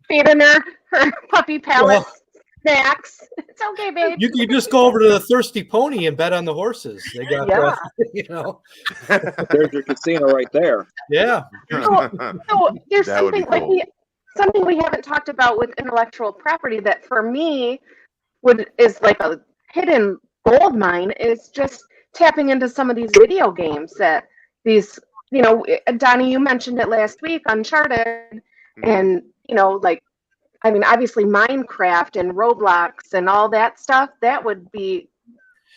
Feeding her puppy pellets, snacks. It's okay, babe. You can just go over to the Thirsty Pony and bet on the horses. They got, There's your casino right there. Yeah. So there's That would be something cool. something we haven't talked about with intellectual property that for me is like a hidden gold mine is just tapping into some of these video games that these, Donnie, you mentioned it last week, Uncharted, and obviously Minecraft and Roblox and all that stuff. That would be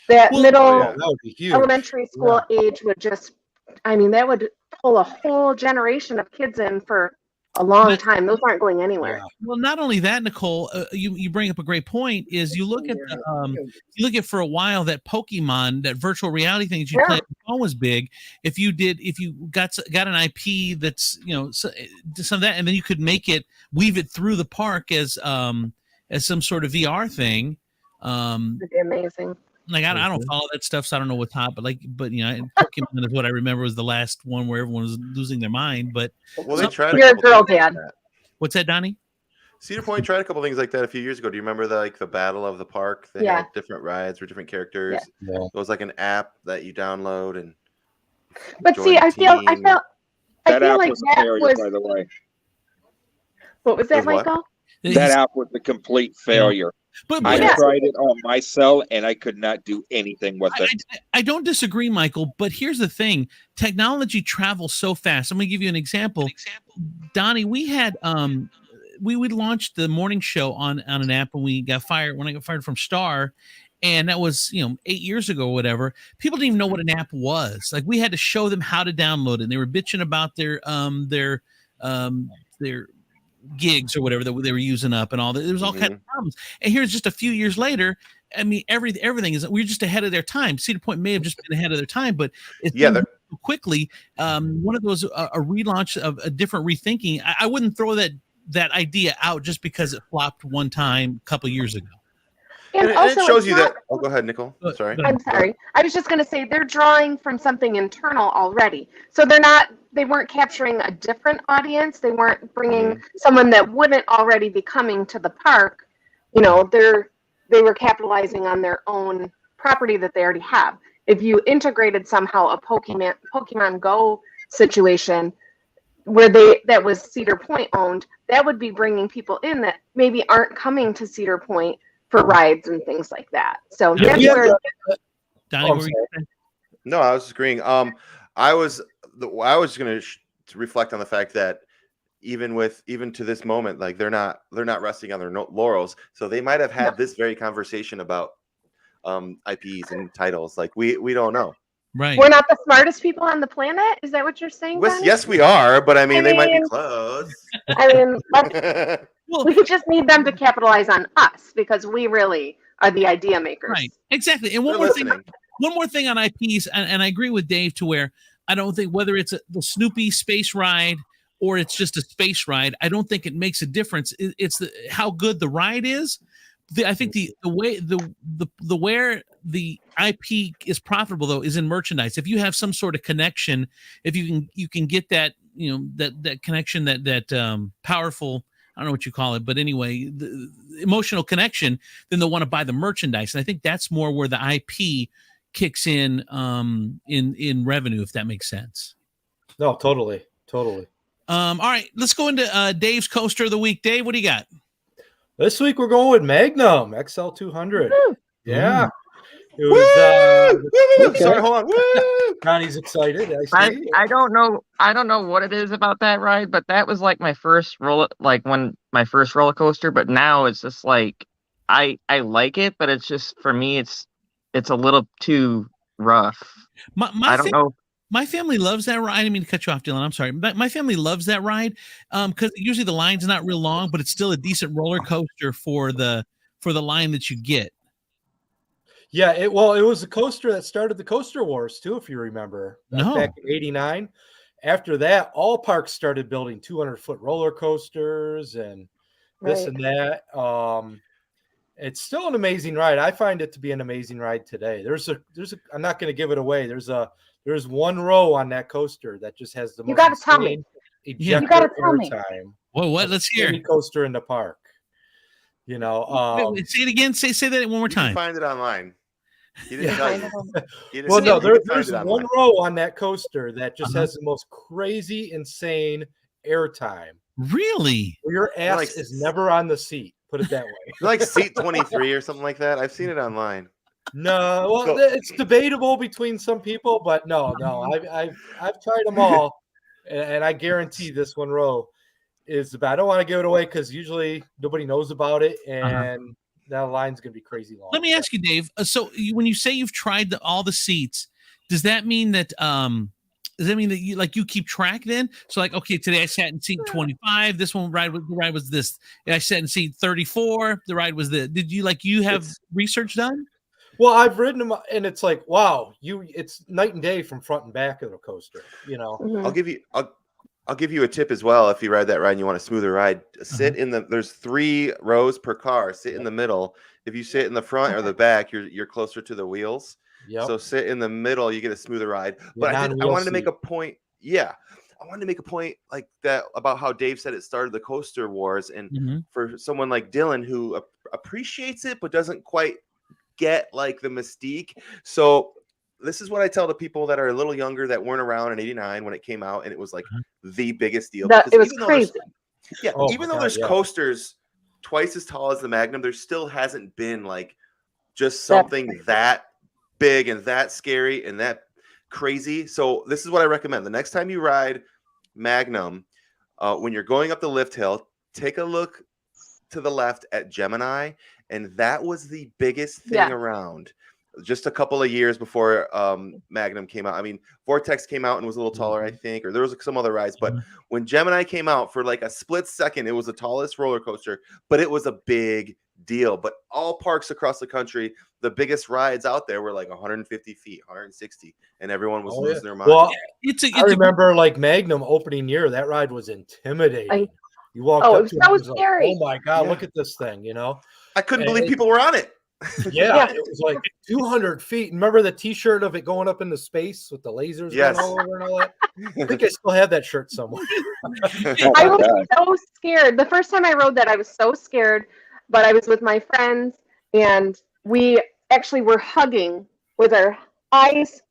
that that would be huge. elementary school age would just, that would pull a whole generation of kids in for a long time. Those aren't going anywhere. Yeah. Well, not only that, Nicole, you bring up a great point. Is you look at for a while that Pokemon, that virtual reality thing that you played on the phone was big. If you got an IP that's some of that, and then you could weave it through the park as some sort of VR thing. It'd be amazing. Like I don't follow that stuff, so I don't know what's hot. But Pokemon is what I remember was the last one where everyone was losing their mind. But they tried. You're a girl, Dad. What's that, Donnie? Cedar Point tried a couple things like that a few years ago. Do you remember the battle of the park? They had different rides for different characters. Yeah. It was like an app that you download and. But see, I feel That app like was a that failure, was. by the way. What was that, Was what? Michael? That app was a complete failure. But I Yeah. tried it on my cell and I could not do anything with it. I don't disagree, Michael, but here's the thing. Technology travels so fast. I'm going to give you an example. Donnie, we had we launched the morning show on an app when I got fired from Star, and that was 8 years ago or whatever. People didn't even know what an app was. Like, we had to show them how to download it, and they were bitching about their gigs or whatever that they were using up and all that. There was all kinds of problems. And here's just a few years later, I mean, everything is, we're just ahead of their time. Cedar Point may have just been ahead of their time, but it's quickly. One of those, a relaunch of a different rethinking. I wouldn't throw that idea out just because it flopped one time a couple of years ago. And also, it shows you that. Oh, go ahead, Nicole. Sorry. I'm sorry. I was just going to say they're drawing from something internal already. So they weren't capturing a different audience. They weren't bringing someone that wouldn't already be coming to the park. They were capitalizing on their own property that they already have. If you integrated somehow a Pokemon Go situation where that was Cedar Point owned, that would be bringing people in that maybe aren't coming to Cedar Point for rides and things like that. So that's where. Donnie, no, I was agreeing. I was going to reflect on the fact that even to this moment, like they're not resting on their laurels. So they might have had this very conversation about IPs and titles. Like we don't know. Right. We're not the smartest people on the planet. Is that what you're saying? Yes, we are, but I mean, they might be close. I mean, we just need them to capitalize on us because we really are the idea makers. Right. Exactly. And one more thing on IPs, and I agree with Dave to where I don't think whether it's the Snoopy space ride or it's just a space ride, I don't think it makes a difference. It's how good the ride is. I think the where the IP is profitable though is in merchandise. If you have some sort of connection, if you can get that that connection, that powerful, I don't know what you call it, but anyway, the emotional connection, then they'll want to buy the merchandise. And I think that's more where the IP kicks in revenue, if that makes sense. No, totally. All right, let's go into Dave's coaster of the week. Dave, what do you got? This week we're going with Magnum XL200. Woo. Yeah. It was Sorry, hold on. Woo! Connie's excited. I don't know what it is about that ride, but that was like my first roller coaster. But now it's just like I like it, but it's just for me it's a little too rough. I don't know. My family loves that ride. I didn't mean to cut you off, Dylan. I'm sorry. But my family loves that ride because usually the line's not real long, but it's still a decent roller coaster for the line that you get. Yeah, it was the coaster that started the Coaster Wars too, if you remember. Back in '89. After that, all parks started building 200-foot roller coasters and this and that. It's still an amazing ride. I find it to be an amazing ride today. I'm not going to give it away. There's one row on that coaster that just has the most. You got to tell me. You got to tell me. Well, what? Let's hear. Any coaster in the park. Wait, say it again. Say that one more time. You can find it online. He didn't tell you. Well, no, there's one row on that coaster that just has the most crazy, insane airtime. Really? Where your ass is never on the seat. Put it that way. Like seat 23 or something like that. I've seen it online. No, well, it's debatable between some people, but no, I've tried them all, and I guarantee this one row is the best. I don't want to give it away because usually nobody knows about it, and that line's gonna be crazy long. Let me ask you, Dave. So when you say you've tried all the seats, does that mean that you keep track then? So like, okay, today I sat in seat 25. This one the ride was this. I sat in seat 34. The ride was this. Did you have research done? Well, I've ridden them, and it's like, wow, it's night and day from front and back of the coaster. I'll give you a tip as well. If you ride that ride and you want a smoother ride, sit there's 3 rows per car. Sit in the middle. If you sit in the front or the back, you're closer to the wheels. Yep. So sit in the middle, you get a smoother ride. But I wanted to make a point. Yeah. I wanted to make a point like that about how Dave said it started the Coaster Wars. And for someone like Dylan who appreciates it, but doesn't quite get like the mystique. So this is what I tell the people that are a little younger that weren't around in '89 when it came out, and it was like the biggest deal. It was crazy. Even though there's coasters twice as tall as the Magnum, there still hasn't been like just something that big and that scary and that crazy. So this is what I recommend. The next time you ride Magnum, when you're going up the lift hill, take a look to the left at Gemini, and that was the biggest thing around. Just a couple of years before Magnum came out. I mean, Vortex came out and was a little taller, I think, or there was some other rides. But when Gemini came out, for like a split second, it was the tallest roller coaster, but it was a big deal. But all parks across the country, the biggest rides out there were like 150 feet, 160, and everyone was losing their mind. Well, I remember like Magnum opening year, that ride was intimidating. You walked up to it, so was scary. like, oh my God, look at this thing, you know? I couldn't believe people were on it. It was like 200 feet. Remember the T-shirt of it going up into space with the lasers going all over and all that? I think I still have that shirt somewhere. I was so scared. The first time I rode that, I was so scared, but I was with my friends, and we actually were hugging with our eyes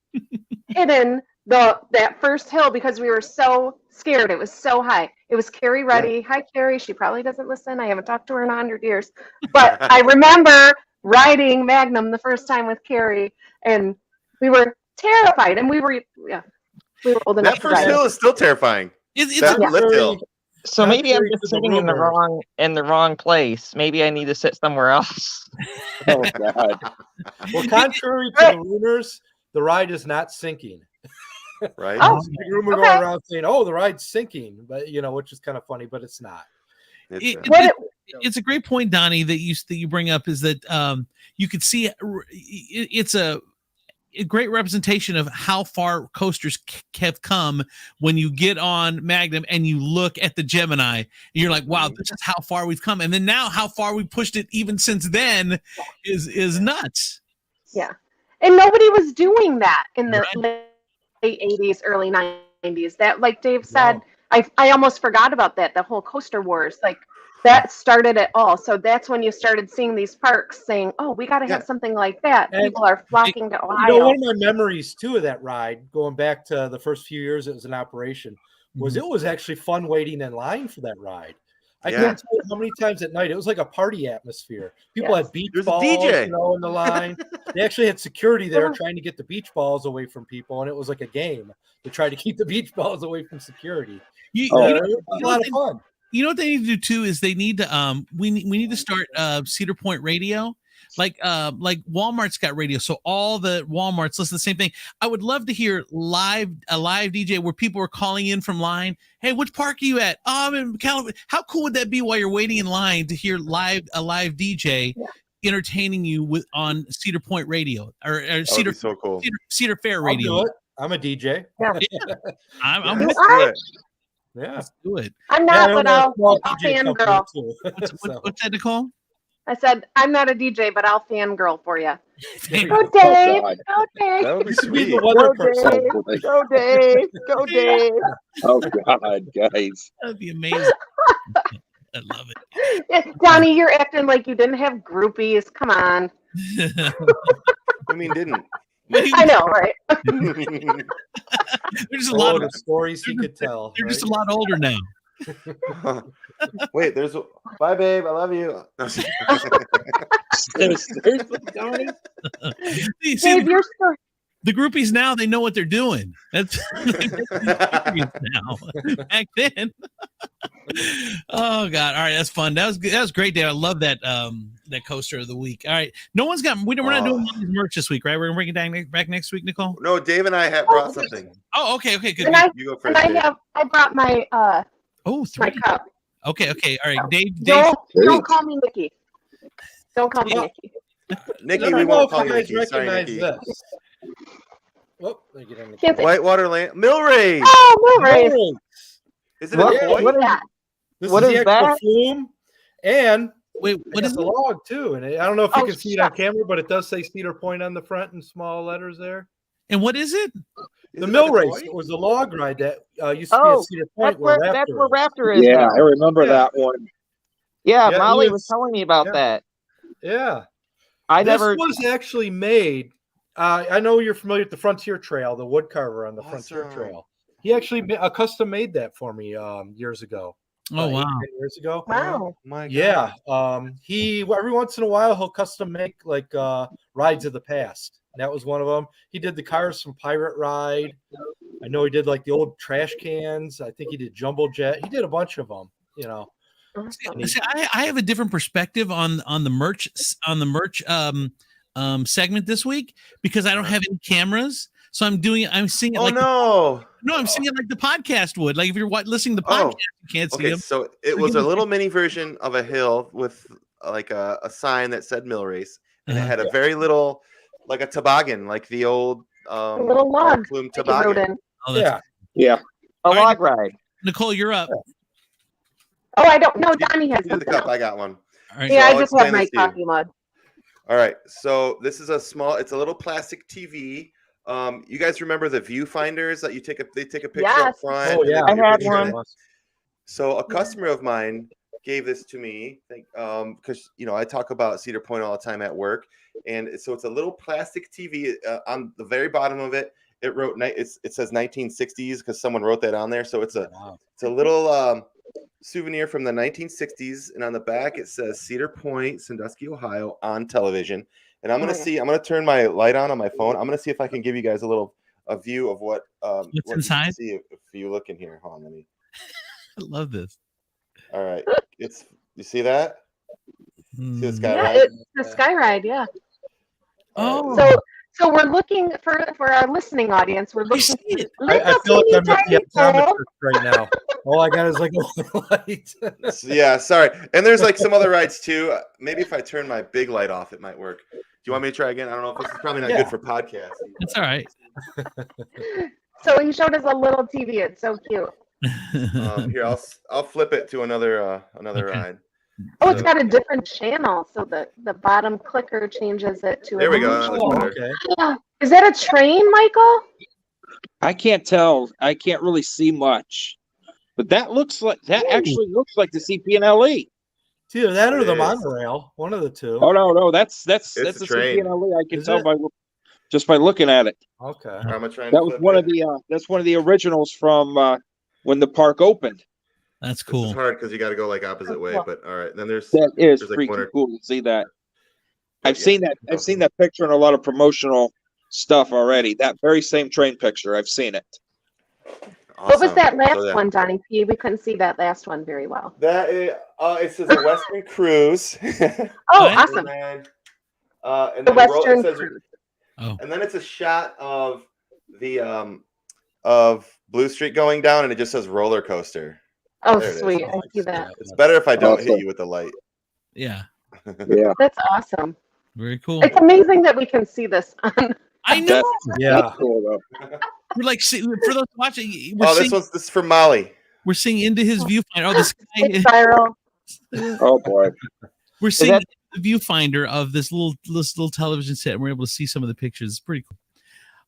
hidden that first hill because we were so scared. It was so high. It was Carrie Reddy. Hi, Carrie. She probably doesn't listen. I haven't talked to her in 100 years. But I remember riding Magnum the first time with Carrie, and we were terrified. And we were old enough. That first hill is still terrifying. It's that lift hill. So maybe I'm just sitting in the wrong place. Maybe I need to sit somewhere else. Oh God. Well, contrary to the rumors, the ride is not sinking. Right? Oh, the rumor going around saying, "Oh, the ride's sinking," but which is kind of funny, but it's not. It's a great point, Donnie, that you bring up, is that you could see it's a great representation of how far coasters have come when you get on Magnum and you look at the Gemini and you're like, wow, this is how far we've come. And then now how far we pushed it even since then is nuts. Yeah. And nobody was doing that in the late 80s, early 90s. That, like Dave said, I almost forgot about that. The whole coaster wars, like that started it all. So that's when you started seeing these parks saying, "Oh, we got to have something like that." And people are flocking to Ohio. One of my memories too of that ride, going back to the first few years it was in operation, was it was actually fun waiting in line for that ride. I can't tell you how many times at night it was like a party atmosphere. People had beach balls, DJ. in the line. They actually had security there trying to get the beach balls away from people, and it was like a game to try to keep the beach balls away from security. It was a lot of fun. You know what they need to do too is they need to we need to start Cedar Point radio. Like Walmart's got radio, so all the Walmarts listen to the same thing. I would love to hear a live DJ where people are calling in from line. Hey, which park are you at? Oh, I'm in California. How cool would that be while you're waiting in line to hear a live DJ entertaining you on Cedar Point radio or Cedar? So cool. Cedar Fair radio. I'll do it. I'm a DJ. I'm with you. Yeah, let's do it. I'm not, but I'll fangirl. What's that, Nicole? I said, I'm not a DJ, but I'll fangirl for you. Go Dave. Go Dave. That would be sweet. Go Dave. Go Dave. Go Dave. Oh, God, guys. That'd be amazing. I love it. Donnie, you're acting like you didn't have groupies. Come on. I mean, didn't. I know, right? There's a lot of stories he could tell. They're just a lot older now. Wait, bye, babe. I love you. See, the groupies now, they know what they're doing. That's now. Back then. Oh God! All right, that's fun. That was great, Dave. I love that that coaster of the week. All right, we're not doing merch this week, right? We're gonna bring it back next week, Nicole. No, Dave and I have brought something. Oh, okay, good. And you go first. I brought my my cup. Okay. All right, Dave. Don't call me Nikki. Don't call me Nikki. Nikki, we won't call you Nikki. Sorry, Nikki. This. Oh, Whitewater Land, Millrace. Oh, Millrace. Is it a boy? What is that? This is the actual flume, and wait, what is the log too? And I don't know if you can see it on camera, but it does say Cedar Point on the front in small letters there. And what is it? The Millrace. It was a log ride that used to be at Cedar Point. That's where Raptor is. Yeah, I remember that one. Yeah, Molly was telling me about that. Yeah, This was actually made. I know you're familiar with the Frontier Trail, the wood carver on the Frontier Trail. He actually custom made that for me years ago. Oh, wow. 10 years ago. Wow. My God. Yeah. He every once in a while he'll custom make like rides of the past. That was one of them. He did the Cars from Pirate ride. I know he did like the old trash cans. I think he did Jumbo Jet. He did a bunch of them. You know. Awesome. See, I have a different perspective on the merch segment this week because I don't have any cameras. So I'm seeing it Oh like no. I'm seeing it like the podcast would. Like if you're listening to the podcast, you can't see Okay, them. so it was a little mini version of a hill with like a sign that said mill race, and it had a very little, like a toboggan, like the old A little log plume that you rode toboggan. in. Oh, that's Yeah. A All right. log ride. Nicole, you're up. Oh, I don't know. Donnie has You did the something cup. else. I got one. All right. Yeah, So I I'll just have explain my this to you. coffee mug. All right, so this is it's a little plastic TV. You guys remember the viewfinders that they take a picture up Yes. front? Oh and they yeah. put your I had picture in one. it? So a customer of mine gave this to me, because I talk about Cedar Point all the time at work, and so it's a little plastic TV. On the very bottom of it, it says 1960s because someone wrote that on there. So it's a little souvenir from the 1960s, and on the back it says Cedar Point, Sandusky, Ohio, on television. And I'm gonna turn my light on my phone. I'm gonna see if I can give you guys a view of what What's you can inside? see if you look in here. Hold on, let me. I love this. All right, you see that? See this guy, Yeah, right? it's the sky ride. Yeah. Oh, So we're looking for our listening audience. We're looking. see it. I feel like I'm the optometrist right now. All I got is like a light. Yeah, sorry. And there's like some other rides too. Maybe if I turn my big light off, it might work. Do you want me to try again? I don't know if this is probably not good for podcasting. It's all right. So he showed us a little TV. It's so cute. Here, I'll flip it to another Okay. ride. Oh, it's got a different channel, so the bottom clicker changes it to. There we go. a That different looks better. Okay. channel. Is that a train, Michael? I can't tell. I can't really see much. But that actually looks like the CP&LE. It's either that or It the is. monorail. One of the two. Oh no, that's a the train. CP&LE. I can Is tell it? just by looking at it. Okay. I'm gonna try and That was flip one it. of the that's one of the originals from when the park opened. That's This is cool. hard because you got to go like opposite way. But all right, then there's That is There's like freaking one or- cool to see that. But I've yeah, seen that. I've seen that picture in a lot of promotional stuff already. That very same train picture. I've seen it. What was awesome. that last So, yeah. one, Donnie P? We couldn't see that last one very well. That is, it says a Western Cruise. Oh, What? awesome. And The then Western it says, Cruise. Oh, and then it's a shot of the of Blue Street going down, and it just says roller coaster. Oh, There it is. sweet. I see that. It's better if I don't Awesome. hit you with the light. yeah. Yeah. That's awesome. Very cool. It's amazing that we can see this on. I know. Yeah. That's cool though. We're like for those watching. We're Oh, seeing, this is for Molly. we're seeing into his viewfinder. Oh, this guy. It's viral. Oh boy. We're seeing that- the viewfinder of this little television set, and we're able to see some of the pictures. It's pretty cool.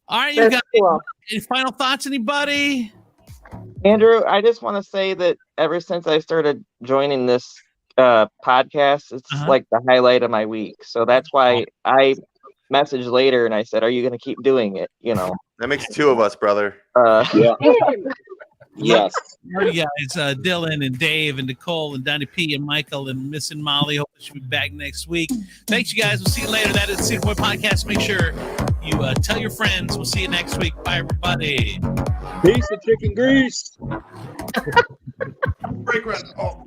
All right, you That's got cool. any final thoughts, anybody? Andrew, I just want to say that ever since I started joining this podcast, it's Uh-huh. like the highlight of my week. So that's why I messaged later and I said, "Are you going to keep doing it?" You know. That makes two of us, brother. Yeah. Damn. Yes. All you guys, Dylan and Dave and Nicole and Donnie P and Michael and Miss and Molly. Hope she'll be back next week. Thanks, you guys. We'll see you later. That is the Cedar Point Podcast. Make sure you tell your friends. We'll see you next week. Bye, everybody. Piece of chicken grease. Break run. Oh.